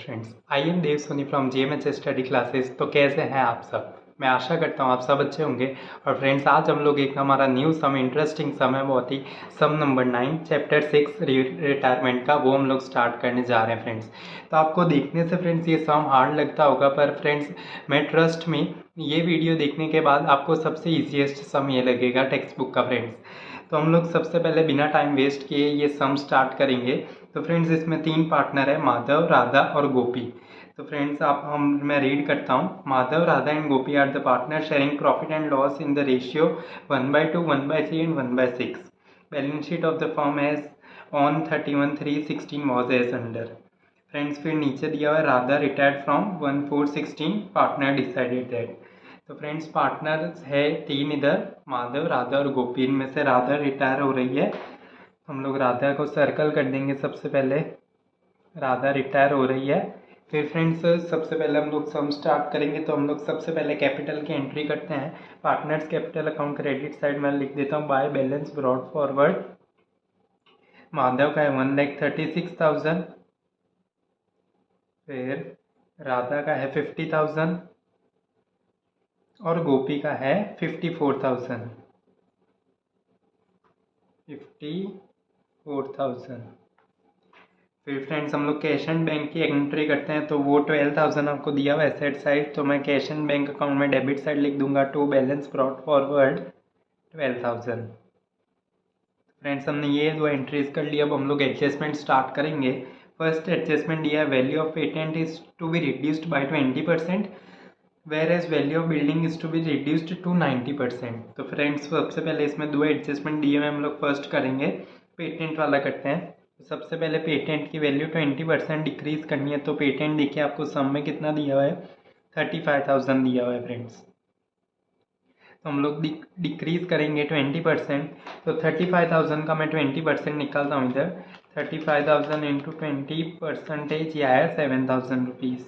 Friends, I am Dev Soni from GMH study classes. तो कैसे हैं आप सब? मैं आशा करता हूँ आप सब अच्छे होंगे। और फ्रेंड्स, आज हम लोग एक हमारा न्यू सम, इंटरेस्टिंग सम है बहुत ही, सम नंबर 9 चैप्टर 6 रिटायरमेंट का, वो हम लोग स्टार्ट करने जा रहे हैं फ्रेंड्स। तो आपको देखने से फ्रेंड्स ये सम हार्ड लगता होगा, पर फ्रेंड्स मैं ट्रस्ट में ये वीडियो देखने के बाद आपको सबसे ईजीएस्ट सम ये लगेगा टेक्स्ट बुक का फ्रेंड्स। तो हम लोग सबसे पहले बिना टाइम वेस्ट किए ये सम स्टार्ट करेंगे। तो फ्रेंड्स, इसमें 3 पार्टनर है, माधव, राधा और गोपी। तो फ्रेंड्स मैं रीड करता हूँ। Madhav, Radha and Gopi are the partner sharing profit and loss in the ratio 1/2, 1/3 and 1/6। Balance sheet of the firm as on 31/3/16 was as under. Friends, फिर नीचे दिया हुआ है Radha retired from 1/4/16, partner decided that. तो फ्रेंड्स, पार्टनर है 3 इधर, माधव, राधा और गोपी। इनमें से राधा रिटायर हो रही है, हम लोग राधा को सर्कल कर देंगे। सबसे पहले राधा रिटायर हो रही है। फिर फ्रेंड्स, सबसे पहले हम लोग सम स्टार्ट करेंगे। तो हम लोग सबसे पहले कैपिटल की एंट्री करते हैं। Partners capital account credit side में लिख देता हूँ by balance brought forward. Madhav का है 1,36,000। फिर राधा का है 50,000 और गोपी का है 54,000। 54,000। फिर फ्रेंड्स, हम लोग कैश एंड बैंक की एंट्री करते हैं। तो वो 12,000 आपको दिया हुआ एसेट साइड, तो मैं कैश एंड बैंक अकाउंट में डेबिट साइड लिख दूंगा to balance brought forward 12,000। Friends, हमने ये 2 एंट्रीज कर लिया। अब हम लोग एडजस्टमेंट स्टार्ट करेंगे। फर्स्ट एडजस्टमेंट दिया है, value of patent is to be reduced by 20%, whereas value of building is to be reduced to 90%। तो फ्रेंड्स, सबसे पहले इसमें 2 एडजस्टमेंट दिए हुए हम लोग फर्स्ट करेंगे, पेटेंट वाला करते हैं। तो सबसे पहले पेटेंट की वैल्यू 20% डिक्रीज करनी है। तो पेटेंट देखिए आपको सम में कितना दिया हुआ है, 35,000 दिया हुआ है फ्रेंड्स। तो हम लोग डिक्रीज करेंगे 20%। तो 35,000 का मैं 20% निकालता हूँ इधर। 35,000 इंटू 20% ये आया 7,000 रुपीज़।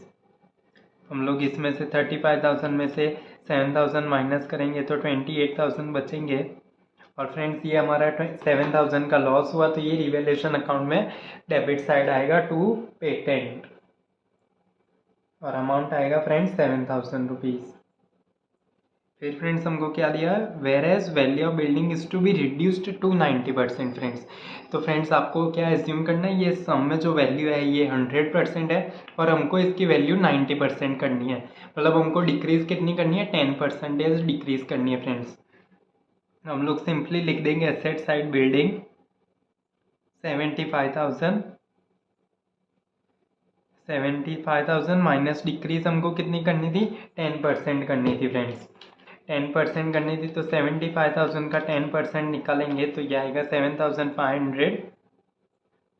हम लोग इसमें से 35,000 में से 7,000 माइनस करेंगे तो 28,000 बचेंगे। और फ्रेंड्स, ये हमारा 7,000 का लॉस हुआ, तो ये रिवैल्यूएशन अकाउंट में डेबिट साइड आएगा टू पेटेंट, और अमाउंट आएगा फ्रेंड्स 7,000 रुपीज़। फिर फ्रेंड्स, हमको क्या दिया, whereas value of building is to be reduced to 90% friends. तो फ्रेंड्स, आपको क्या एज्यूम करना है, ये सम में जो वैल्यू है ये 100% है, और हमको इसकी वैल्यू 90% करनी है। मतलब हमको डिक्रीज कितनी करनी है, 10% डिक्रीज करनी है फ्रेंड्स। हम लोग सिंपली लिख देंगे asset side building 75,000 minus decrease हमको कितनी करनी थी, 10% करनी थी फ्रेंड्स। 10% करनी थी, तो 75,000 का 10% निकालेंगे तो ये आएगा 7,500।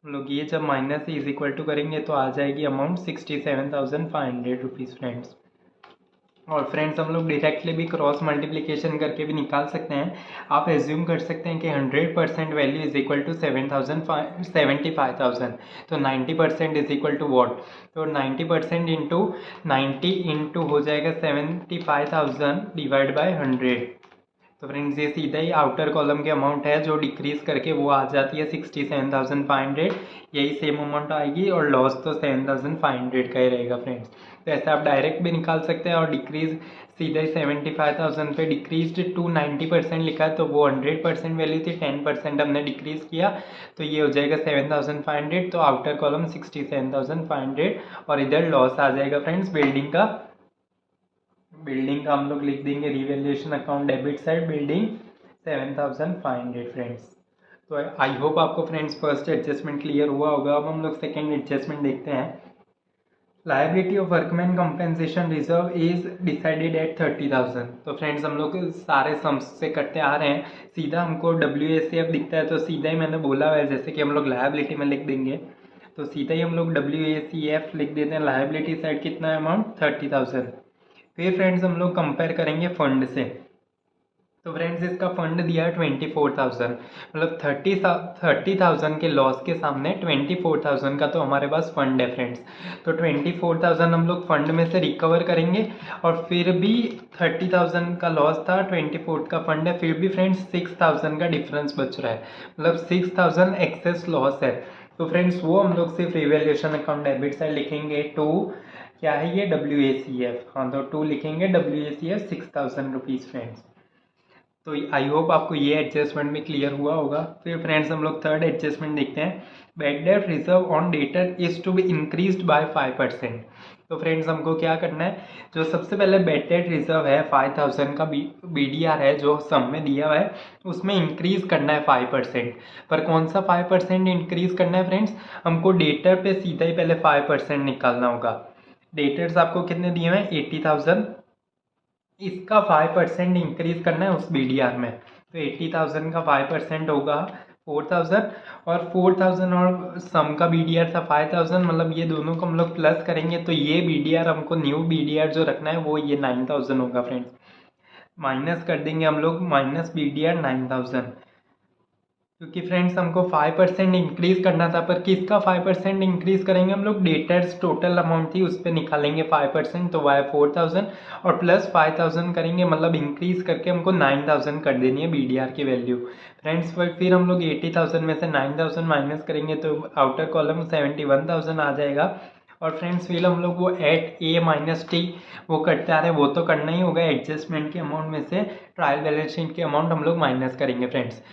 हम लोग ये जब माइनस इज इक्वल टू करेंगे तो आ जाएगी अमाउंट 67,500 रुपीज़ फ्रेंड्स। और फ्रेंड्स, हम लोग डायरेक्टली भी क्रॉस मल्टीप्लिकेशन करके भी निकाल सकते हैं। आप एज्यूम कर सकते हैं कि 100% वैल्यू इज इक्वल टू 75,000। तो 90% इज इक्वल टू वॉट, तो 90% इंटू 90 इंटू हो जाएगा 75,000 डिवाइड बाय 100। तो फ्रेंड्स, ये सीधा ही आउटर कॉलम के अमाउंट है जो डिक्रीज करके वो आ जाती है 67,500। यही सेम अमाउंट आएगी, और लॉस तो 7,500 का ही रहेगा फ्रेंड्स। तो ऐसे आप डायरेक्ट भी निकाल सकते हैं, और डिक्रीज सीधा ही 75,000 पे डिक्रीज टू 90% लिखा है, तो वो 100% वैल्यू थी, 10% हमने डिक्रीज किया, तो ये हो जाएगा 7,500। तो आउटर कॉलम 67,500, और इधर लॉस आ जाएगा फ्रेंड्स बिल्डिंग का हम लोग लिख देंगे revaluation account debit side building 7,500 friends. तो आई होप आपको फ्रेंड्स फर्स्ट एडजस्टमेंट क्लियर हुआ होगा। अब हम लोग सेकेंड एडजस्टमेंट देखते हैं। Liability of workman compensation reserve is decided at 30,000। तो फ्रेंड्स, हम लोग सारे सम्स से करते आ रहे हैं, सीधा हमको WACF दिखता है, तो सीधा ही मैंने बोला है जैसे कि हम लोग लायबिलिटी में लिख देंगे, तो सीधा ही हम लोग WACF लिख देते हैं। लायबिलिटी साइड कितना है अमाउंट, 30,000। फिर फ्रेंड्स, हम लोग कंपेयर करेंगे फंड से। तो फ्रेंड्स, इसका फंड दिया है 24,000, मतलब 30,000 के लॉस के सामने 24,000 का तो हमारे पास फंड है फ्रेंड्स। तो 24,000 हम लोग फंड में से रिकवर करेंगे, और फिर भी 30,000 का लॉस था, 24 का फंड है, फिर भी फ्रेंड्स 6,000 का डिफरेंस बच रहा है, मतलब 6,000 एक्सेस लॉस है। तो फ्रेंड्स वो हम लोग सिर्फ रिवैल्यूएशन अकाउंट डेबिट साइड लिखेंगे टू, क्या है ये, WACF। हाँ, तो टू लिखेंगे WACF 6,000 रुपीज़ फ्रेंड्स। तो आई होप आपको ये एडजस्टमेंट भी क्लियर हुआ होगा। फिर फ्रेंड्स हम लोग थर्ड एडजस्टमेंट देखते हैं। Bad debt reserve on debtor is to be increased by 5%। तो फ्रेंड्स हमको क्या करना है, जो सबसे पहले बैड डेट रिजर्व है 5,000 का BDR है जो सम में दिया हुआ है, उसमें इंक्रीज करना है 5%। पर कौन सा 5% इंक्रीज करना है फ्रेंड्स, हमको डेटर पे सीधा ही पहले 5% निकालना होगा। डेटर्स आपको कितने दिए हुए हैं, 80,000, इसका 5% इंक्रीज करना है उस BDR में। तो 80,000 का 5% होगा 4,000, और 4,000 और सम का BDR था 5,000, मतलब ये दोनों को हम लोग प्लस करेंगे तो ये BDR हमको न्यू BDR जो रखना है वो ये 9,000 होगा फ्रेंड्स। माइनस कर देंगे हम लोग, माइनस BDR 9,000, क्योंकि फ्रेंड्स हमको 5% इंक्रीज करना था। पर किसका 5% इंक्रीज करेंगे हम लोग, डेटर्स टोटल अमाउंट थी उस पर निकालेंगे 5%, तो वाई 4,000 और प्लस 5,000 करेंगे, मतलब इंक्रीज करके हमको 9,000 कर देनी है BDR की वैल्यू फ्रेंड्स। फिर हम लोग 80,000 में से 9,000 माइनस करेंगे तो आउटर कॉलम 71,000 आ जाएगा। और फ्रेंड्स फिर हम लोग वो एट A-T वो करते आ रहे हैं, वो तो करना ही होगा। एडजस्टमेंट के अमाउंट में से ट्रायल बैलेंस शीट के अमाउंट हम लोग माइनस करेंगे फ्रेंड्स।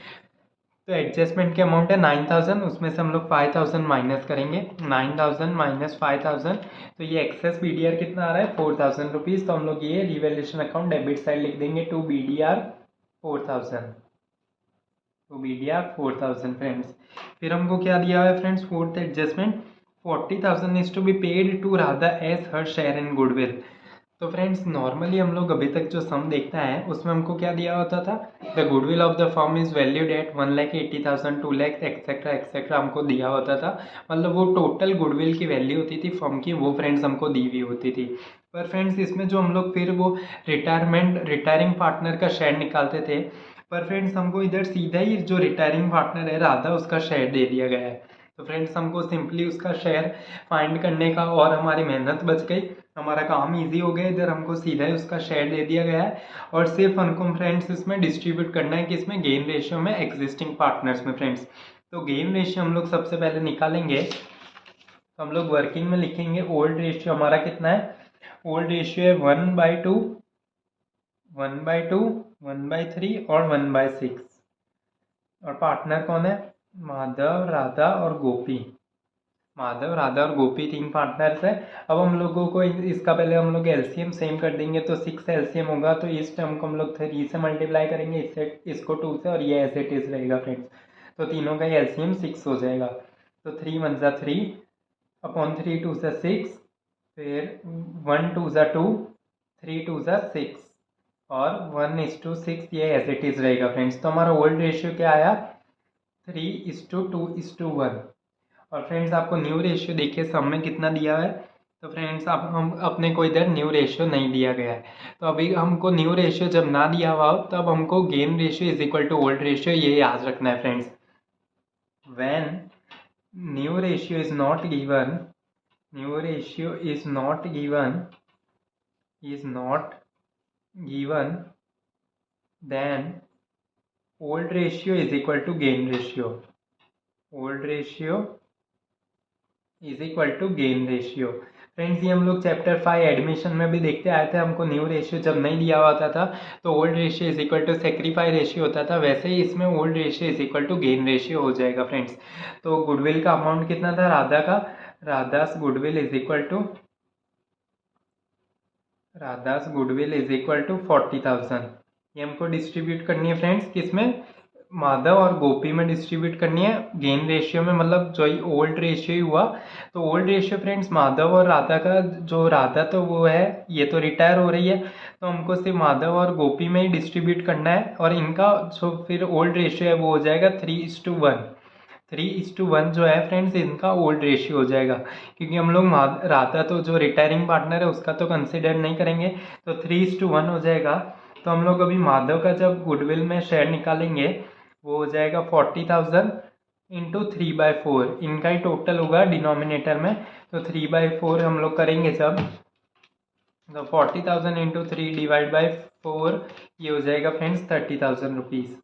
तो एडजस्टमेंट के अमाउंट है 9,000, उसमें से हम लोग 5,000 माइनस करेंगे। 9,000 माइनस 5,000, तो ये एक्सेस BDR कितना आ रहा है, 4,000 रुपीज़। तो हम लोग ये रिवैल्यूएशन अकाउंट डेबिट साइड लिख देंगे to BDR 4,000, to BDR 4,000 friends. फिर हमको क्या दिया हुआ है friends, fourth adjustment, 40,000 is to be paid to Radha as her share in goodwill. तो फ्रेंड्स नॉर्मली हम लोग अभी तक जो सम देखता है उसमें हमको क्या दिया होता था, the goodwill of the firm is valued at 1,80,000, 2 lakh etcetera etcetera हमको दिया होता था। मतलब वो टोटल गुडविल की वैल्यू होती थी फर्म की, वो फ्रेंड्स हमको दी हुई होती थी। पर फ्रेंड्स इसमें जो हम लोग फिर वो रिटायरिंग पार्टनर का शेयर निकालते थे, पर फ्रेंड्स हमको इधर सीधा ही जो रिटायरिंग पार्टनर है राधा, उसका शेयर दे दिया गया है। तो फ्रेंड्स हमको सिंपली उसका शेयर फाइंड करने का और हमारी मेहनत बच गई, हमारा काम इजी हो गया। इधर हमको सीधा ही उसका शेयर दे दिया गया है और सिर्फ हमको फ्रेंड्स इसमें डिस्ट्रीब्यूट करना है कि इसमें गेन रेशियो में एग्जिस्टिंग पार्टनर्स में फ्रेंड्स। तो गेन रेशियो हम लोग सबसे पहले निकालेंगे, तो हम लोग वर्किंग में लिखेंगे ओल्ड रेशियो हमारा कितना है, ओल्ड रेशियो है 1/2, 1/2, 1/3 और 1/6। और पार्टनर कौन है, माधव, राधा और गोपी। माधव, राधा और गोपी तीन पार्टनर्स है। अब हम लोगों को इसका पहले हम लोग एलसीएम सेम कर देंगे, तो 6 एलसीएम होगा, तो इस टर्म को हम लोग 3 से मल्टीप्लाई करेंगे, इससे इसको 2 से, और ये एज इट इज रहेगा फ्रेंड्स। तो तीनों का एलसीएम 6 हो जाएगा। तो 3 1 जा 3 अपॉन 3 2 जा 6, फिर 1 2 जा 2, 3 2 जा 6 और 1:6, ये एज इट इज रहेगा फ्रेंड्स। तो हमारा ओल्ड रेशियो क्या आया, 3:2:1। और फ्रेंड्स आपको न्यू रेशियो देखिए सम में कितना दिया है, तो फ्रेंड्स अब हम अपने को इधर न्यू रेशियो नहीं दिया गया है। तो अभी हमको न्यू रेशियो जब ना दिया हुआ हो तब हमको gain ratio is equal to old ratio, ये याद रखना है friends. When new ratio is not given, new ratio is not given, is not given, then old ratio is equal to gain ratio, old ratio is equal to gain ratio. Friends ये हम लोग chapter 5 admission में भी देखते आए थे, हमको new ratio जब नहीं दिया होता था तो old ratio is equal to sacrifice ratio होता था, वैसे ही इसमें old ratio is equal to gain ratio हो जाएगा फ्रेंड्स। तो गुडविल का अमाउंट कितना था राधा का, Radha's goodwill is equal to, Radha's goodwill is equal to 40,000। ये हमको डिस्ट्रीब्यूट करनी है फ्रेंड्स, किसमें, माधव और गोपी में डिस्ट्रीब्यूट करनी है गेन रेशियो में, मतलब जो ही ओल्ड रेशियो ही हुआ। तो ओल्ड रेशियो फ्रेंड्स माधव और राधा का, जो राधा तो वो है ये तो रिटायर हो रही है, तो हमको सिर्फ माधव और गोपी में ही डिस्ट्रीब्यूट करना है, और इनका जो फिर ओल्ड रेशियो है वो हो जाएगा 3:1। 3:1 जो है फ्रेंड्स इनका ओल्ड रेशियो हो जाएगा, क्योंकि हम लोग राधा तो जो रिटायरिंग पार्टनर है उसका तो कंसिडर नहीं करेंगे, तो 3:1 हो जाएगा। तो हम लोग अभी माधव का जब गुडविल में शेयर निकालेंगे वो हो जाएगा 40,000 इंटू 3/4, इनका ही टोटल होगा डिनोमिनेटर में। तो 3/4 हम लोग करेंगे जब, तो 40,000 इंटू 3 डिवाइड बाई 4, ये हो जाएगा फ्रेंड्स 30,000 रुपीज़।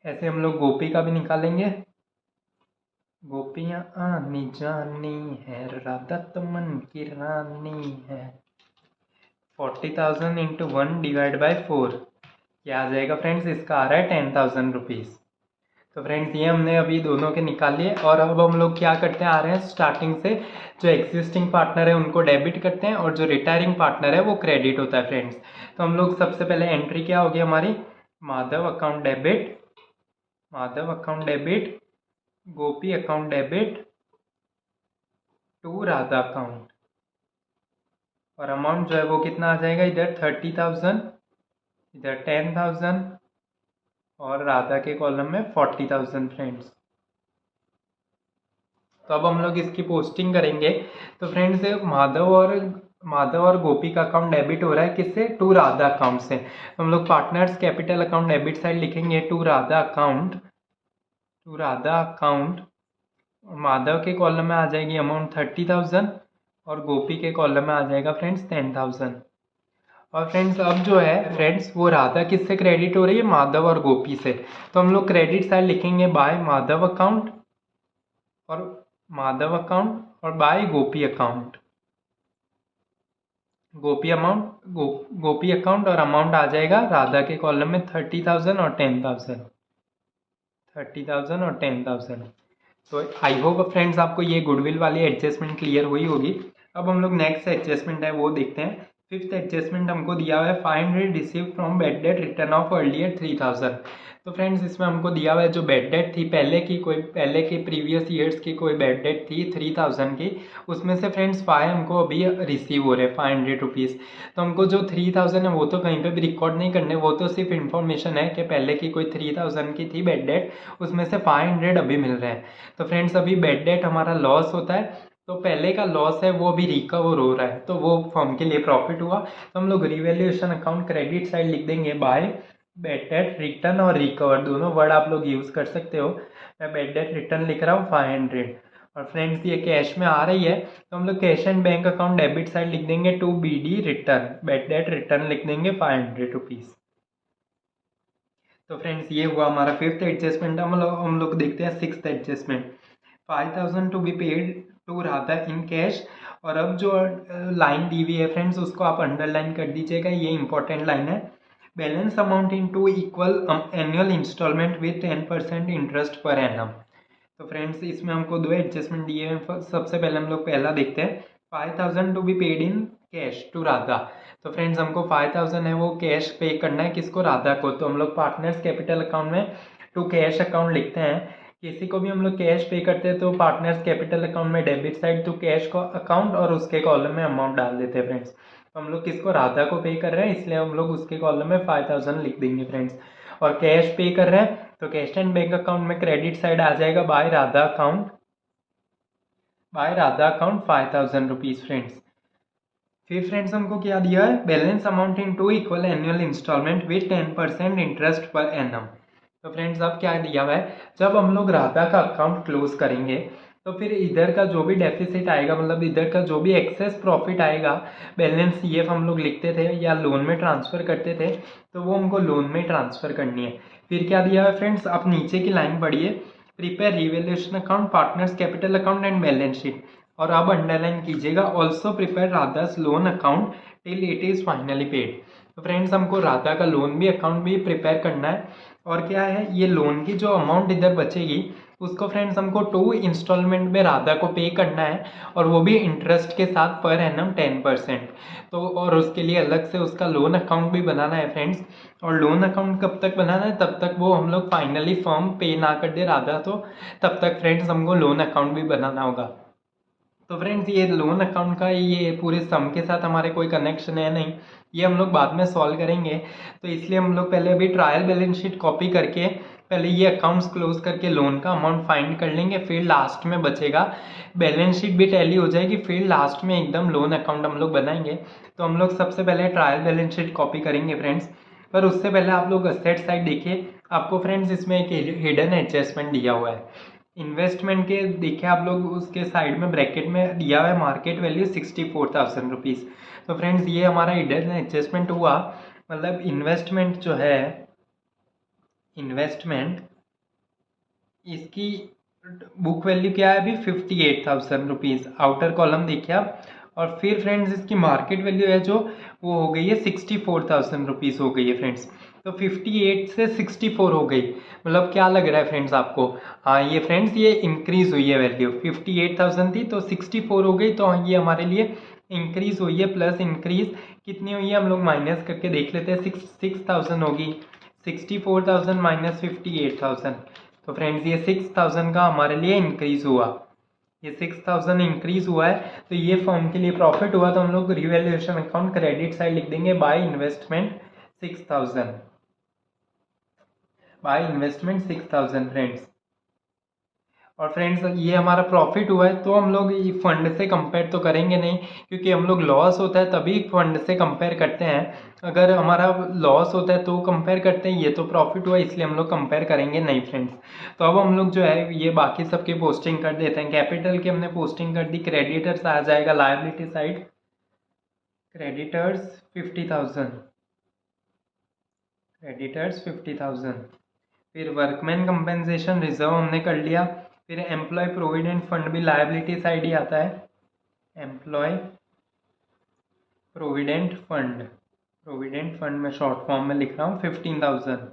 ऐसे हम लोग गोपी का भी निकालेंगे, गोपियाँ आनी जानी है, राधा तो मन की रानी है। 40,000 इंटू 1 डिवाइड बाई 4 क्या आ जाएगा फ्रेंड्स? इसका आ रहा है 10,000 रुपीज़। तो फ्रेंड्स ये हमने अभी दोनों के निकाल लिए और अब हम लोग क्या करते हैं आ रहे हैं स्टार्टिंग से जो एग्जिस्टिंग पार्टनर है उनको डेबिट करते हैं और जो रिटायरिंग पार्टनर है वो क्रेडिट होता है फ्रेंड्स। तो हम लोग सबसे पहले एंट्री क्या होगी हमारी? Madhav account debit, Madhav account debit, Gopi account debit to Radha account. और अमाउंट जो है वो कितना आ जाएगा? इधर 30,000, इधर 10,000 और राधा के कॉलम में 40,000 फ्रेंड्स। तो अब हम लोग इसकी पोस्टिंग करेंगे। तो फ्रेंड्स माधव और गोपी का अकाउंट डेबिट हो रहा है किससे? टू राधा अकाउंट से। तो हम लोग partners capital account debit side लिखेंगे to Radha account, to Radha account. Madhav के कॉलम में आ जाएगी अमाउंट 30,000 और गोपी के कॉलम में आ जाएगा फ्रेंड्स 10,000। और फ्रेंड्स अब जो है फ्रेंड्स वो राधा किससे क्रेडिट हो रही है? माधव और गोपी से। तो हम लोग क्रेडिट साइड लिखेंगे बाय माधव अकाउंट और माधव अकाउंट और बाय गोपी अकाउंट। गोपी अकाउंट और अमाउंट आ जाएगा राधा के कॉलम में 30,000 और 10,000, 30,000 और 10,000। तो आई होप फ्रेंड्स आपको ये गुडविल वाली एडजस्टमेंट क्लियर हुई होगी। अब हम लोग नेक्स्ट एडजस्टमेंट है वो देखते हैं। फिफ्थ एडजस्टमेंट हमको दिया हुआ है 500 receive from bed debt return of earlier 3,000। तो फ्रेंड्स इसमें हमको दिया हुआ है जो बेड डेट थी पहले की प्रीवियस ईयर्स की कोई बेड डेट थी 3,000 की, उसमें से फ्रेंड्स 5 हमको अभी रिसीव हो रहे हैं 500 रुपीज़। तो हमको जो 3,000 है वो तो कहीं पे भी रिकॉर्ड नहीं करने, वो तो सिर्फ इन्फॉर्मेशन है कि पहले की कोई 3,000 की थी बेड डेट, उसमें से 500 अभी मिल रहे हैं। तो फ्रेंड्स अभी बेड डेट हमारा लॉस होता है, तो पहले का लॉस है वो भी रिकवर हो रहा है, तो वो फर्म के लिए प्रॉफिट हुआ। तो हम लोग रिवैल्यूएशन अकाउंट क्रेडिट साइड लिख देंगे बाय बेड डेट रिटर्न और रिकवर, दोनों वर्ड आप लोग यूज़ कर सकते हो। मैं बेड डेट रिटर्न लिख रहा हूँ 500 और फ्रेंड्स ये कैश में आ रही है, तो हम लोग cash and bank account debit side लिख देंगे to B D return, bad debt return लिख देंगे 500 रुपीज़। तो फ्रेंड्स ये हुआ हमारा फिफ्थ एडजस्टमेंट। हम लोग देखते हैं sixth adjustment. 5,000 to be paid to Radha in cash. और अब जो लाइन दी हुई है फ्रेंड्स उसको आप अंडरलाइन कर दीजिएगा, ये इंपॉर्टेंट लाइन है। Balance amount in two equal annual instalment with 10% interest per annum. तो फ्रेंड्स इसमें हमको दो एडजस्टमेंट दिए हैं। सबसे पहले हम लोग पहला देखते हैं 5,000 to be paid in cash to Radha. तो फ्रेंड्स हमको 5,000 है वो कैश पे करना है किसको? राधा को। तो हम लोग पार्टनर्स कैपिटल अकाउंट में टू कैश अकाउंट लिखते हैं। किसी को भी हम लोग कैश पे करते हैं तो पार्टनर्स कैपिटल अकाउंट में डेबिट साइड टू कैश को अकाउंट और उसके कॉलम में अमाउंट डाल देते हैं फ्रेंड्स। तो हम लोग किसको? राधा को पे कर रहे हैं, इसलिए हम लोग उसके कॉलम में 5,000 लिख देंगे फ्रेंड्स। और कैश पे कर रहे हैं तो कैश एंड बैंक अकाउंट में क्रेडिट साइड आ जाएगा by Radha account, 5,000 rupees friends. फिर फ्रेंड्स हमको क्या दिया है? Balance amount in two equal annual instalment with 10% interest per annum. तो फ्रेंड्स अब क्या दिया हुआ है? जब हम लोग राधा का अकाउंट क्लोज करेंगे तो फिर इधर का जो भी डेफिसिट आएगा, मतलब इधर का जो भी एक्सेस प्रॉफिट आएगा, बैलेंस सीएफ हम लोग लिखते थे या लोन में ट्रांसफ़र करते थे, तो वो हमको लोन में ट्रांसफ़र करनी है। फिर क्या दिया है फ्रेंड्स? आप नीचे की लाइन पढ़िए, prepare revaluation account, partners capital account and balance sheet. और अब अंडरलाइन कीजिएगा also prepare Radha's loan account till it is finally paid. तो फ्रेंड्स हमको राधा का लोन भी अकाउंट भी प्रिपेयर करना है। और क्या है, ये लोन की जो अमाउंट इधर बचेगी उसको फ्रेंड्स हमको 2 इंस्टॉलमेंट में राधा को पे करना है, और वो भी इंटरेस्ट के साथ पर एनम 10%। तो और उसके लिए अलग से उसका लोन अकाउंट भी बनाना है फ्रेंड्स। और लोन अकाउंट कब तक बनाना है? तब तक वो हम लोग फाइनली फर्म पे ना कर दे राधा, तो तब तक फ्रेंड्स हमको लोन अकाउंट भी बनाना होगा। तो फ्रेंड्स ये लोन अकाउंट का ये पूरे सम के साथ हमारे कोई कनेक्शन है नहीं, ये हम लोग बाद में सॉल्व करेंगे। तो इसलिए हम लोग पहले अभी ट्रायल बैलेंस शीट कॉपी करके पहले ये अकाउंट्स क्लोज करके लोन का अमाउंट फाइंड कर लेंगे, फिर लास्ट में बचेगा बैलेंस शीट भी टैली हो जाएगी, फिर लास्ट में एकदम लोन अकाउंट हम लोग बनाएंगे। तो हम लोग सबसे पहले ट्रायल बैलेंस शीट कॉपी करेंगे फ्रेंड्स। पर उससे पहले आप लोग असेट साइड देखिए, आपको फ्रेंड्स इसमें एक हिडन एडजस्टमेंट दिया हुआ है। इन्वेस्टमेंट के देखिए आप लोग उसके साइड में ब्रैकेट में दिया हुआ है मार्केट वैल्यू 64,000 रुपीज़। तो फ्रेंड्स ये हमारा हिडन एडजस्टमेंट हुआ, मतलब इन्वेस्टमेंट जो है, इन्वेस्टमेंट इसकी बुक वैल्यू क्या है अभी 58,000 रुपीज़, आउटर कॉलम देखिए आप। और फिर फ्रेंड्स इसकी मार्केट वैल्यू है जो वो हो गई है 64,000 रुपीज़ हो गई है फ्रेंड्स। तो 58 से 64 हो गई, मतलब क्या लग रहा है फ्रेंड्स आपको? हाँ ये फ्रेंड्स ये इंक्रीज हुई है वैल्यू, 58,000 थी तो 64 हो गई, तो हाँ ये हमारे लिए इंक्रीज हुई है। प्लस इंक्रीज कितनी हुई है हम लोग माइनस करके देख लेते हैं, 6,000 होगी। 64,000 माइनस 58,000, तो फ्रेंड्स ये 6,000 का हमारे लिए इंक्रीज हुआ। ये 6,000 इंक्रीज हुआ है तो ये फर्म के लिए प्रॉफिट हुआ, तो हम लोग रिवैल्यूएशन अकाउंट क्रेडिट साइड लिख देंगे by investment 6,000, by investment 6,000 friends. और फ्रेंड्स ये हमारा प्रॉफिट हुआ है तो हम लोग ये फंड से कंपेयर तो करेंगे नहीं, क्योंकि हम लोग लॉस होता है तभी फंड से कंपेयर करते हैं। अगर हमारा लॉस होता है तो कंपेयर करते हैं, ये तो प्रॉफिट हुआ इसलिए हम लोग कंपेयर करेंगे नहीं फ्रेंड्स। तो अब हम लोग जो है ये बाकी सबकी पोस्टिंग कर देते हैं। कैपिटल की हमने पोस्टिंग कर दी, क्रेडिटर्स आ जाएगा लायबिलिटी साइड, क्रेडिटर्स 50,000, क्रेडिटर्स 50,000। फिर वर्कमैन कंपेंसेशन रिजर्व हमने कर लिया। फिर एम्प्लॉय प्रोविडेंट फंड भी लायबिलिटी साइड ही आता है, employ provident fund, provident fund में शॉर्ट फॉर्म में लिख रहा हूँ 15,000।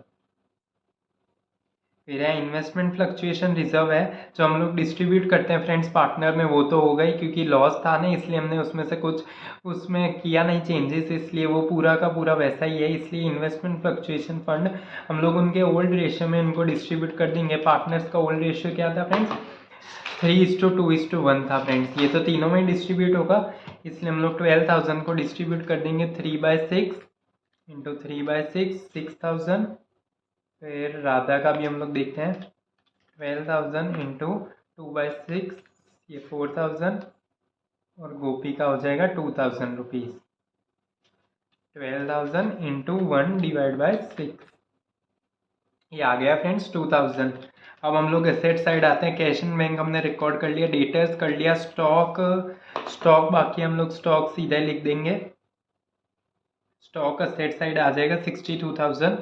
फिर है इन्वेस्टमेंट फ्लक्चुएशन रिजर्व है जो हम लोग डिस्ट्रीब्यूट करते हैं फ्रेंड्स पार्टनर में, वो तो हो गई क्योंकि लॉस था ना इसलिए हमने उसमें से कुछ उसमें किया नहीं चेंजेस, इसलिए वो पूरा का पूरा वैसा ही है। इसलिए इन्वेस्टमेंट फ्लक्चुएशन फंड हम लोग उनके ओल्ड रेशियो में उनको डिस्ट्रीब्यूट कर देंगे। पार्टनर्स का ओल्ड रेशियो क्या था फ्रेंड्स? 3:2:1 था फ्रेंड्स, ये तो तीनों में डिस्ट्रीब्यूट होगा, इसलिए हम लोग 12,000 को डिस्ट्रीब्यूट कर देंगे 3/6 इंटू 3/6 6,000। फिर राधा का भी हम लोग देखते हैं, 12,000 इंटू 2/6 ये 4,000, और गोपी का हो जाएगा 2,000 रुपीज़। 12,000 इंटू 1/6 ये आ गया फ्रेंड्स 2,000। अब हम लोग एसेट साइड आते हैं। कैश एंड बैंक हमने रिकॉर्ड कर लिया, डेटर्स कर लिया, स्टॉक स्टॉक बाकी हम लोग स्टॉक सीधे लिख देंगे। स्टॉक एसेट साइड आ जाएगा 62,000।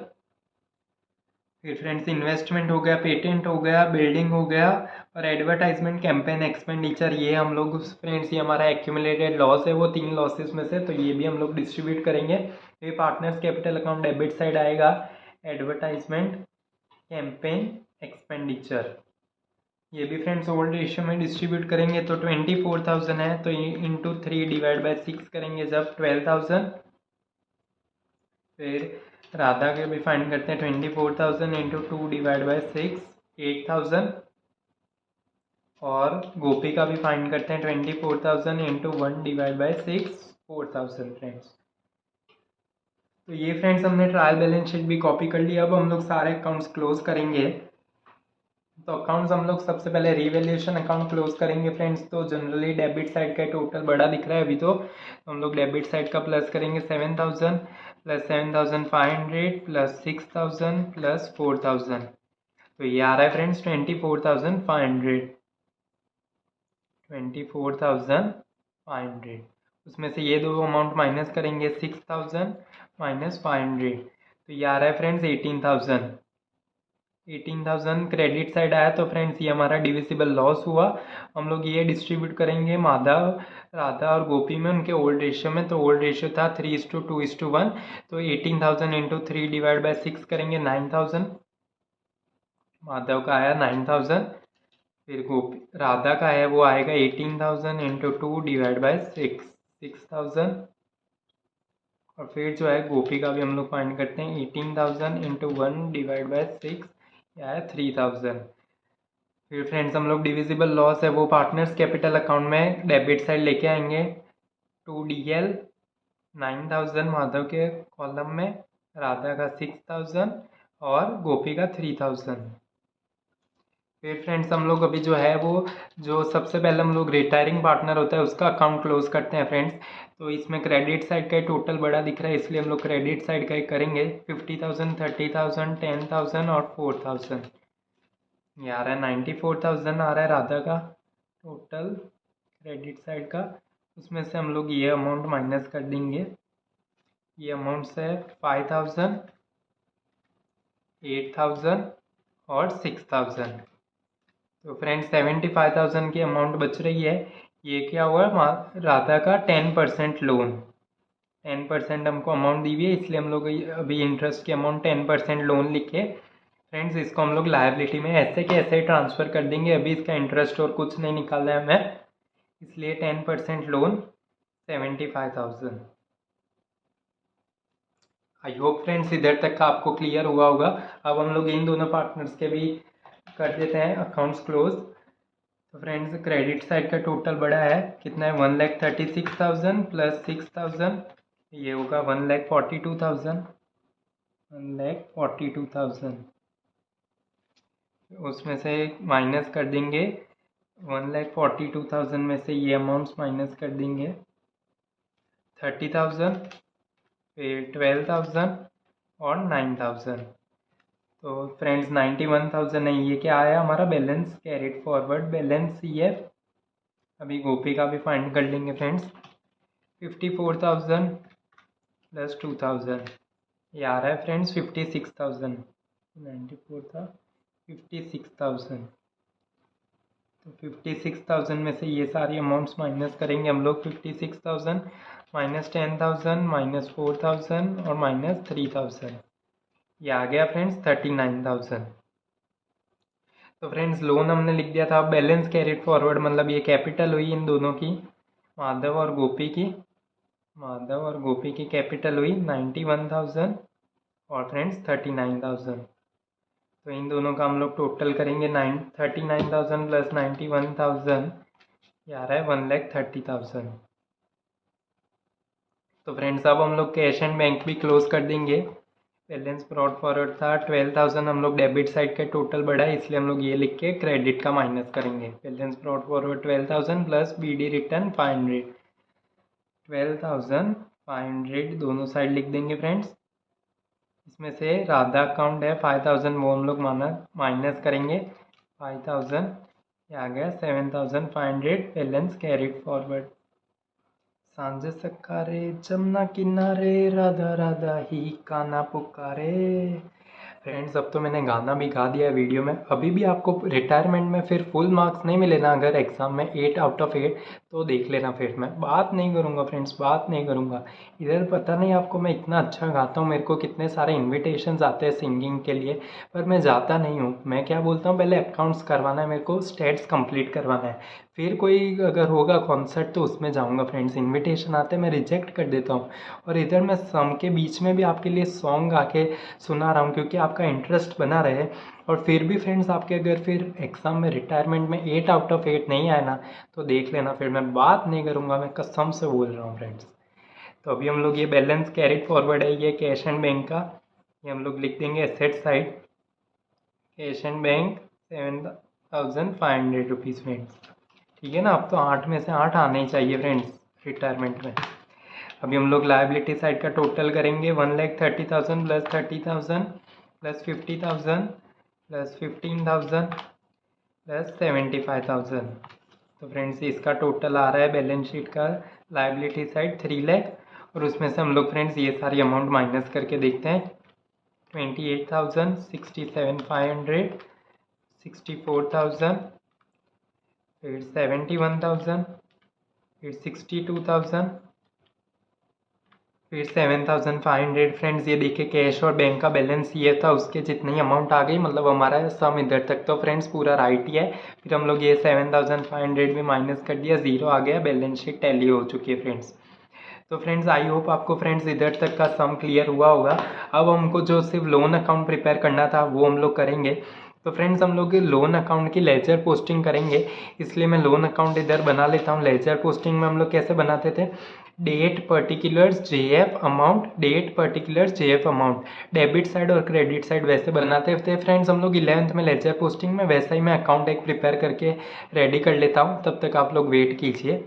फिर फ्रेंड्स इन्वेस्टमेंट हो गया, पेटेंट हो गया, बिल्डिंग हो गया, और एडवर्टाइजमेंट कैंपेन एक्सपेंडिचर ये हम लोग फ्रेंड्स ये हमारा एक्यूमुलेटेड लॉस है वो 3 लॉसेस में से, तो ये भी हम लोग डिस्ट्रीब्यूट करेंगे। ये partners capital account debit side आएगा, एडवर्टाइजमेंट कैंपेन एक्सपेंडिचर ये भी फ्रेंड्स ओल्ड रेशियो में डिस्ट्रीब्यूट करेंगे। तो 24,000 है तो इंटू 3/6 करेंगे जब 12,000। फिर राधा के भी फाइंड करते हैं, 24,000 इंटू 2/6 8,000। और गोपी का भी फाइंड करते हैं, 24,000 इंटू 1/6 4,000 फ्रेंड्स। तो ये फ्रेंड्स हमने ट्रायल बैलेंस शीट भी कॉपी कर लिया। अब हम लोग सारे अकाउंट्स क्लोज करेंगे। तो अकाउंट्स हम लोग सबसे पहले रिवैल्यूएशन अकाउंट क्लोज करेंगे फ्रेंड्स। तो जनरली डेबिट साइड का टोटल बड़ा दिख रहा है अभी, तो हम लोग डेबिट साइड का प्लस करेंगे 7,000 प्लस 7,500 प्लस 6,000 प्लस 4,000, तो ये आ रहा है फ्रेंड्स 24,500, 24,500। उसमें से ये दो अमाउंट माइनस करेंगे, 6,000 माइनस 500, तो ये आ रहा है फ्रेंड्स 18,000। 18,000 क्रेडिट साइड आया तो फ्रेंड्स ये हमारा डिविजिबल लॉस हुआ। हम लोग ये डिस्ट्रीब्यूट करेंगे माधव, राधा और गोपी में उनके ओल्ड रेशियो में। तो ओल्ड रेशियो था 3:2:1, तो 18,000 इंटू 3/6 करेंगे 9,000। माधव का आया 9,000। फिर गोपी राधा का है वो आएगा 18,000 इंटू 2/6 6,000। और फिर जो है गोपी का भी हम लोग फाइंड करते हैं, 18,000 इंटू 1/6 या है 3,000। फिर फ्रेंड्स हम लोग डिविजिबल लॉस है वो पार्टनर्स कैपिटल अकाउंट में डेबिट साइड लेके आएंगे, 2DL 9,000 माधव के कॉलम में, राधा का 6,000 और गोपी का 3,000। फिर फ्रेंड्स हम लोग अभी जो है वो जो सबसे पहले हम लोग रिटायरिंग पार्टनर होता है उसका अकाउंट क्लोज करते हैं फ्रेंड्स। तो इसमें क्रेडिट साइड का टोटल बड़ा दिख रहा है इसलिए हम लोग क्रेडिट साइड का ही करेंगे, 50,000 30,000 10,000 और 4,000। ये आ रहा है 94,000 आ रहा है राधा का टोटल क्रेडिट साइड का। उसमें से हम लोग ये अमाउंट माइनस कर देंगे, ये अमाउंट्स है 5,000 8,000 और 6,000। तो फ्रेंड्स 75,000 की अमाउंट बच रही है। ये क्या हुआ, राधा का 10% लोन, 10% हमको अमाउंट दी हुई है, इसलिए हम लोग अभी इंटरेस्ट की अमाउंट 10% लोन लिखे। फ्रेंड्स इसको हम लोग लायबिलिटी में ऐसे के ऐसे ट्रांसफ़र कर देंगे, अभी इसका इंटरेस्ट और कुछ नहीं निकालना है हमें, इसलिए 10% लोन 75,000। आई होप फ्रेंड्स इधर तक का आपको क्लियर हुआ होगा। अब हम लोग इन दोनों पार्टनर्स के भी कर देते हैं अकाउंट्स क्लोज। तो फ्रेंड्स क्रेडिट साइड का टोटल बड़ा है, कितना है, 1,36,000 प्लस 6,000, ये होगा 1,42,000, 1,42,000। उसमें से माइनस कर देंगे 1,42,000 में से ये अमाउंट्स माइनस कर देंगे, 30,000, फिर 12,000 और 9,000। तो फ्रेंड्स 91,000 है, ये क्या आया हमारा बैलेंस कैरिड फॉरवर्ड बैलेंस ये। अभी गोपी का भी फाइंड कर लेंगे फ्रेंड्स। 54,000 प्लस 2,000, ये आ रहा है फ्रेंड्स 56,000। 94 था, 56,000। तो 56,000 में से ये सारी अमाउंट्स माइनस करेंगे हम लोग। 56,000 माइनस 10,000 माइनस 4,000 और माइनस 3,000, ये आ गया फ्रेंड्स 39,000। तो फ्रेंड्स लोन हमने लिख दिया था। बैलेंस कैरिड फॉरवर्ड मतलब ये कैपिटल हुई इन दोनों की, माधव और गोपी की, माधव और गोपी की कैपिटल हुई 91,000 और फ्रेंड्स 39,000। तो इन दोनों का हम लोग टोटल करेंगे 39,000 प्लस 91,000, ये आ रहा है 1,30,000। तो फ्रेंड्स अब हम लोग कैश एंड बैंक भी क्लोज कर देंगे। बैलेंस ब्रॉड फॉरवर्ड था 12,000, हम लोग डेबिट साइड का टोटल बढ़ा है, इसलिए हम लोग ये लिख के क्रेडिट का माइनस करेंगे। Balance brought forward 12,000 plus BD return 500, 12,500 दोनों साइड लिख देंगे फ्रेंड्स। इसमें से राधा अकाउंट है 5,000, वो हम लोग माइनस करेंगे 5,000, ये आ गया 7,500 बैलेंस कैरिड फॉरवर्ड। सांझ सकारे जमुना किनारे राधा राधा ही काना पुकारे। फ्रेंड्स अब तो मैंने गाना भी गा दिया है वीडियो में। अभी भी आपको रिटायरमेंट में फिर फुल मार्क्स नहीं मिले ना, अगर एग्ज़ाम में 8 आउट ऑफ 8, तो देख लेना, फिर मैं बात नहीं करूँगा फ्रेंड्स, बात नहीं करूँगा। इधर पता नहीं आपको मैं इतना अच्छा गाता हूँ, मेरे को कितने सारे इन्विटेशंस आते हैं सिंगिंग के लिए, पर मैं जाता नहीं हूँ। मैं क्या बोलता हूँ, पहले अकाउंट्स करवाना है मेरे को, स्टेट्स कंप्लीट करवाना है, फिर कोई अगर होगा कॉन्सर्ट तो उसमें जाऊँगा फ्रेंड्स। इन्विटेशन आते हैं मैं रिजेक्ट कर देता हूँ। और इधर मैं सम के बीच में भी आपके लिए सॉन्ग गा के सुना रहा हूँ, क्योंकि आपका इंटरेस्ट बना रहे। और फिर भी फ्रेंड्स आपके अगर फिर एग्ज़ाम में रिटायरमेंट में 8 आउट ऑफ 8 नहीं आया ना, तो देख लेना, फिर मैं बात नहीं करूँगा, मैं कसम से बोल रहा हूँ फ्रेंड्स। तो अभी हम लोग ये बैलेंस कैरिड फॉरवर्ड है, ये कैश एंड बैंक का, ये हम लोग लिख देंगे asset side, cash and bank 7,500 rupees friends. ठीक है ना, अब तो 8 में से 8 आने ही चाहिए फ्रेंड्स रिटायरमेंट में। अभी हम लोग लायबिलिटी साइड का टोटल करेंगे 1,30,000 प्लस 30,000 प्लस 50,000 प्लस 15,000 प्लस 75,000। तो फ्रेंड्स इसका टोटल आ रहा है बैलेंस शीट का लायबिलिटी साइड 3 लाख। और उसमें से हम लोग फ्रेंड्स ये सारी अमाउंट माइनस करके देखते हैं। 28,000, 67,500, 64,000, फिर 71,000, फिर 62,000, फिर 7,500। फ्रेंड्स ये देखिए कैश और बैंक का बैलेंस ये था, उसके जितनी अमाउंट आ गई, मतलब हमारा सम इधर तक तो फ्रेंड्स पूरा राइट ही है। फिर हम लोग ये 7,500 भी माइनस कर दिया, ज़ीरो आ गया, बैलेंस शीट टैली हो चुकी है फ्रेंड्स। तो फ्रेंड्स आई होप आपको फ्रेंड्स इधर तक का सम क्लियर हुआ होगा। अब हमको जो सिर्फ लोन अकाउंट प्रिपेयर करना था वो हम लोग करेंगे। तो फ्रेंड्स हम लोग लोन अकाउंट की लेजर पोस्टिंग करेंगे, इसलिए मैं लोन अकाउंट इधर बना लेता हूँ। लेजर पोस्टिंग में हम लोग कैसे बनाते थे, date particulars JF amount, date particulars JF amount, debit side और क्रेडिट साइड वैसे बनाते थे फ्रेंड्स हम लोग 11th में लेजर पोस्टिंग में। वैसा ही मैं अकाउंट एक प्रिपेयर करके रेडी कर लेता हूँ, तब तक आप लोग वेट कीजिए।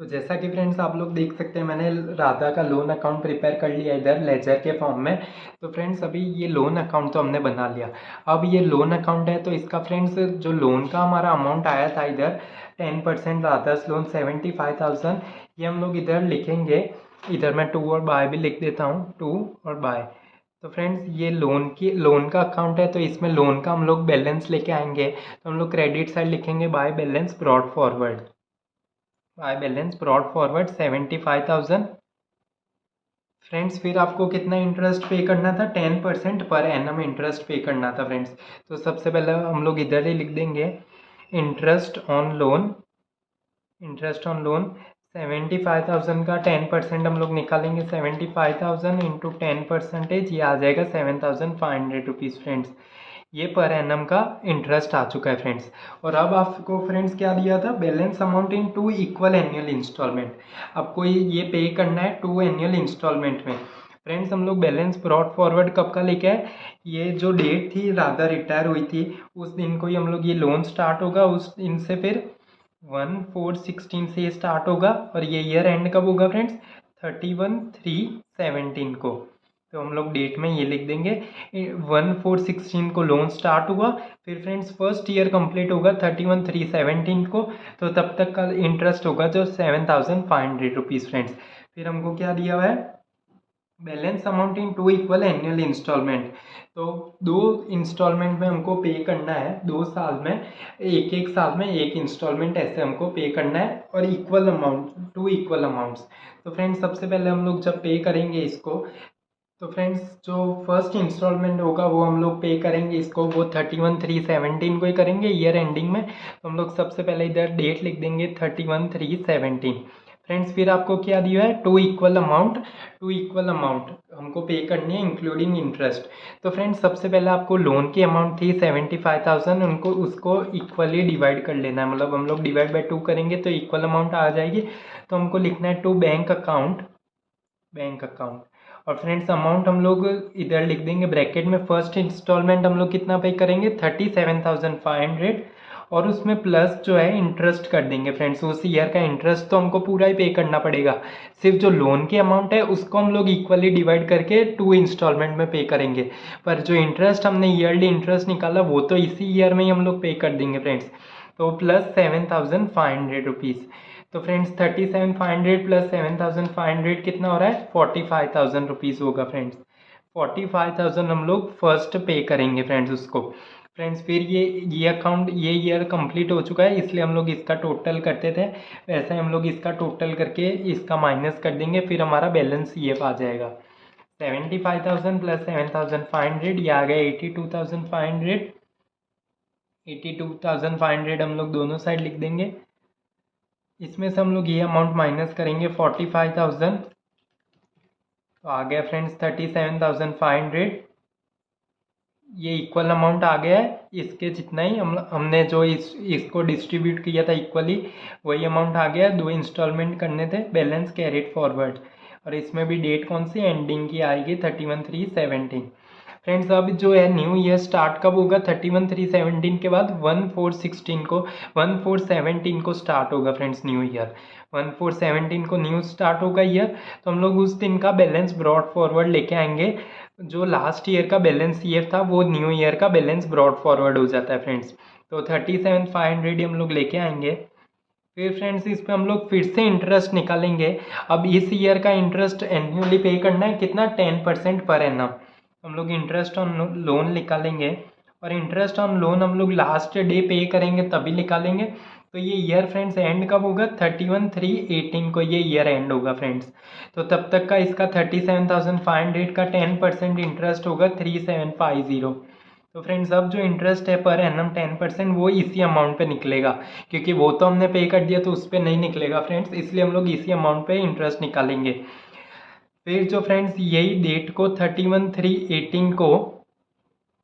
तो जैसा कि फ्रेंड्स आप लोग देख सकते हैं, मैंने राधा का लोन अकाउंट प्रिपेयर कर लिया इधर लेजर के फॉर्म में। तो फ्रेंड्स अभी ये लोन अकाउंट तो हमने बना लिया। अब ये लोन अकाउंट है, तो इसका फ्रेंड्स जो लोन का हमारा अमाउंट आया था इधर 10% राधास लोन 75,000, ये हम लोग इधर लिखेंगे। इधर मैं टू और बाय भी लिख देता हूँ, टू और बाय। तो फ्रेंड्स ये लोन का अकाउंट है, तो इसमें लोन का हम लोग बैलेंस लेके आएंगे। तो हम लोग क्रेडिट साइड लिखेंगे by balance brought forward. By balance brought forward 75,000। Friends फिर आपको कितना इंटरेस्ट पे करना था, 10% पर एनम इंटरेस्ट पे करना था फ्रेंड्स। तो सबसे पहले हम लोग इधर ही लिख देंगे interest on loan. Interest on loan 75,000 का 10% हम लोग निकालेंगे। 75,000 इंटू 10% ये आ जाएगा 7,500 फ्रेंड्स। ये पर एनम का इंटरेस्ट आ चुका है फ्रेंड्स। और अब आपको फ्रेंड्स क्या दिया था, balance amount in 2 equal annual instalment. आपको ये पे करना है 2 एनुअल इंस्टॉलमेंट में। फ्रेंड्स हम लोग बैलेंस ब्रॉड फॉरवर्ड कब का लेके आए, ये जो डेट थी राधा रिटायर हुई थी उस दिन को ही हम लोग ये लोन स्टार्ट होगा, उस दिन से फिर 1/4/16 से ये स्टार्ट होगा। और ये ईयर एंड कब होगा फ्रेंड्स, 31/3/17 को। तो हम लोग डेट में ये लिख देंगे 1/4/16 को लोन स्टार्ट हुआ, फिर फ्रेंड्स फर्स्ट ईयर कंप्लीट होगा 31/3/17 को। तो तब तक का इंटरेस्ट होगा जो 7,500 फ्रेंड्स। फिर हमको क्या दिया हुआ है, balance amount in 2 equal annual instalment. तो 2 इंस्टॉलमेंट में हमको पे करना है, 2 साल में एक साल में एक इंस्टॉलमेंट ऐसे हमको पे करना है, और इक्वल अमाउंट 2 इक्वल अमाउंट्स। तो फ्रेंड्स सबसे पहले हम लोग जब पे करेंगे इसको, तो फ्रेंड्स जो फर्स्ट इंस्टॉलमेंट होगा वो हम लोग पे करेंगे इसको, वो 31/3/17 को ही करेंगे ईयर एंडिंग में। तो हम लोग सबसे पहले इधर डेट लिख देंगे 31/3/17 फ्रेंड्स। फिर आपको क्या दिया है, 2 इक्वल अमाउंट हमको पे करनी है इंक्लूडिंग इंटरेस्ट। तो फ्रेंड्स सबसे पहले आपको लोन की अमाउंट थी 75,000, उनको उसको इक्वली डिवाइड कर लेना है, मतलब हम लोग डिवाइड बाई 2 करेंगे तो इक्वल अमाउंट आ जाएगी। तो हमको लिखना है टू बैंक अकाउंट। और फ्रेंड्स अमाउंट हम लोग इधर लिख देंगे ब्रैकेट में, फर्स्ट इंस्टॉलमेंट हम लोग कितना पे करेंगे 37,500, और उसमें प्लस जो है इंटरेस्ट कर देंगे फ्रेंड्स। उस ईयर का इंटरेस्ट तो हमको पूरा ही पे करना पड़ेगा, सिर्फ जो लोन की अमाउंट है उसको हम लोग इक्वली डिवाइड करके 2 इंस्टॉलमेंट में पे करेंगे। पर जो इंटरेस्ट हमने ईयरली इंटरेस्ट निकाला वो तो इसी ईयर में ही हम लोग पे कर देंगे फ्रेंड्स। तो प्लस 7,500 तो फ्रेंड्स 37,500 प्लस 7,500 कितना हो रहा है, 45,000 होगा फ्रेंड्स। 45,000 हम लोग फर्स्ट पे करेंगे फ्रेंड्स उसको। फ्रेंड्स फिर ये अकाउंट ये ईयर कंप्लीट हो चुका है, इसलिए हम लोग इसका टोटल करते थे, वैसे हम लोग इसका टोटल करके इसका माइनस कर देंगे, फिर हमारा बैलेंस ये आ जाएगा 75,000 प्लस 7,500, ये आ गया 82,500। 82,500 हम लोग दोनों साइड लिख देंगे। इसमें से हम लोग ये अमाउंट माइनस करेंगे 45,000, तो आ गया फ्रेंड्स 37,500। ये इक्वल अमाउंट आ गया है, इसके जितना ही हमने जो इसको डिस्ट्रीब्यूट किया था इक्वली, वही अमाउंट आ गया। 2 इंस्टॉलमेंट करने थे, बैलेंस कैरिड फॉरवर्ड। और इसमें भी डेट कौन सी एंडिंग की आएगी 31/3/17 फ्रेंड्स। अब जो है न्यू ईयर स्टार्ट कब होगा, 31/3/17 के बाद 1/4/17 को स्टार्ट होगा फ्रेंड्स न्यू ईयर। 1/4/17 को न्यू स्टार्ट होगा ईयर। तो हम लोग उस दिन का बैलेंस ब्रॉड फॉरवर्ड लेके आएंगे, जो लास्ट ईयर का बैलेंस ईयर था वो न्यू ईयर का बैलेंस ब्रॉड फॉरवर्ड हो जाता है फ्रेंड्स। तो 37,500 हम लोग लेके आएंगे। फिर फ्रेंड्स इस पे हम लोग फिर से इंटरेस्ट निकालेंगे। अब इस ईयर का इंटरेस्ट एनुअली पे करना है कितना, 10% पर एनम। हम लोग इंटरेस्ट ऑन लोन निकालेंगे, और इंटरेस्ट ऑन लोन हम लोग लास्ट डे पे करेंगे तभी निकालेंगे। तो ये ईयर फ्रेंड्स एंड कब होगा, 31/3/18 को ये ईयर एंड होगा फ्रेंड्स। तो तब तक का इसका 37,500 का 10% इंटरेस्ट होगा 3,750। तो फ्रेंड्स अब जो इंटरेस्ट है पर एनम 10% वो इसी अमाउंट पे निकलेगा, क्योंकि वो तो हमने पे कर दिया तो उस पर नहीं निकलेगा फ्रेंड्स, इसलिए हम लोग इसी अमाउंट पे इंटरेस्ट निकालेंगे। फिर जो फ्रेंड्स यही डेट को 31/3/18 को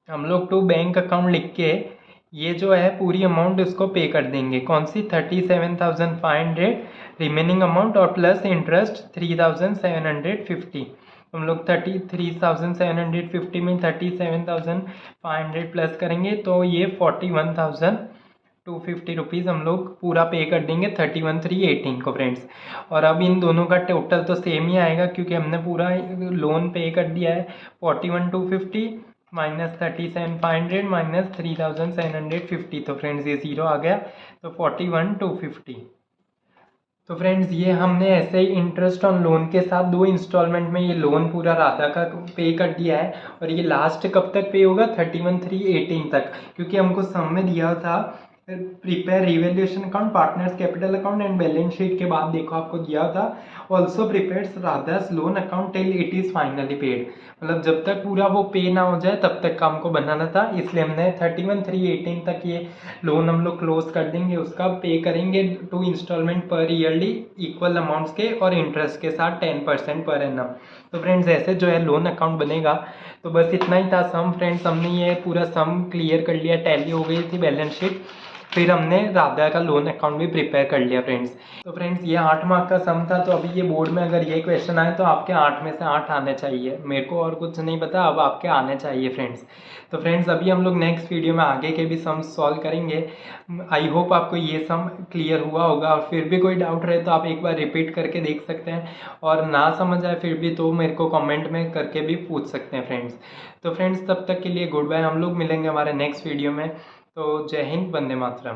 हम लोग टू बैंक अकाउंट लिख के ये जो है पूरी अमाउंट उसको पे कर देंगे, कौन सी 37,500 रिमेनिंग अमाउंट, और प्लस इंटरेस्ट 3,750। हम लोग 33,750 में 37,500 प्लस करेंगे तो ये 41,250 हम लोग पूरा पे कर देंगे 31/3/18 को फ्रेंड्स। और अब इन दोनों का टोटल तो सेम ही आएगा, क्योंकि हमने पूरा लोन पे कर दिया है। 41,250 माइनस 37,500 माइनस 3,750, तो फ्रेंड्स ये 0 आ गया, तो 41,250। तो फ्रेंड्स ये हमने ऐसे ही इंटरेस्ट ऑन लोन के साथ 2 इंस्टॉलमेंट में ये लोन पूरा राधा का पे कर दिया है। और ये लास्ट कब तक पे होगा, 31/3/18 तक, क्योंकि हमको सम में दिया था prepare revaluation account, partners capital account and balance sheet के बाद देखो आपको दिया था also prepares Radha's loan account till it is finally paid, मतलब जब तक पूरा वो पे ना हो जाए तब तक काम को बनाना था। इसलिए हमने 31/3/18 तक ये लोन हम लोग क्लोज कर देंगे, उसका पे करेंगे 2 इंस्टॉलमेंट पर ईयरली इक्वल अमाउंट्स के और इंटरेस्ट के साथ 10% पर एनम। तो फ्रेंड्स ऐसे जो है लोन अकाउंट बनेगा। तो बस इतना ही था सम फ्रेंड्स, हमने ये पूरा सम क्लियर कर लिया, टैली हो गई थी बैलेंस शीट, फिर हमने राधा का लोन अकाउंट भी प्रिपेयर कर लिया फ्रेंड्स। तो फ्रेंड्स ये 8 मार्क का सम था। तो अभी ये बोर्ड में अगर ये क्वेश्चन आए तो आपके 8 में से 8 आने चाहिए, मेरे को और कुछ नहीं पता, अब आपके आने चाहिए फ्रेंड्स। तो फ्रेंड्स अभी हम लोग नेक्स्ट वीडियो में आगे के भी सम सॉल्व करेंगे। आई होप आपको ये सम क्लियर हुआ होगा, और फिर भी कोई डाउट रहे तो आप एक बार रिपीट करके देख सकते हैं, और ना समझ आए फिर भी तो मेरे को कमेंट में करके भी पूछ सकते हैं फ्रेंड्स। तो फ्रेंड्स तब तक के लिए गुड बाय, हम लोग मिलेंगे हमारे नेक्स्ट वीडियो में। तो जय हिंद, वंदे मातरम।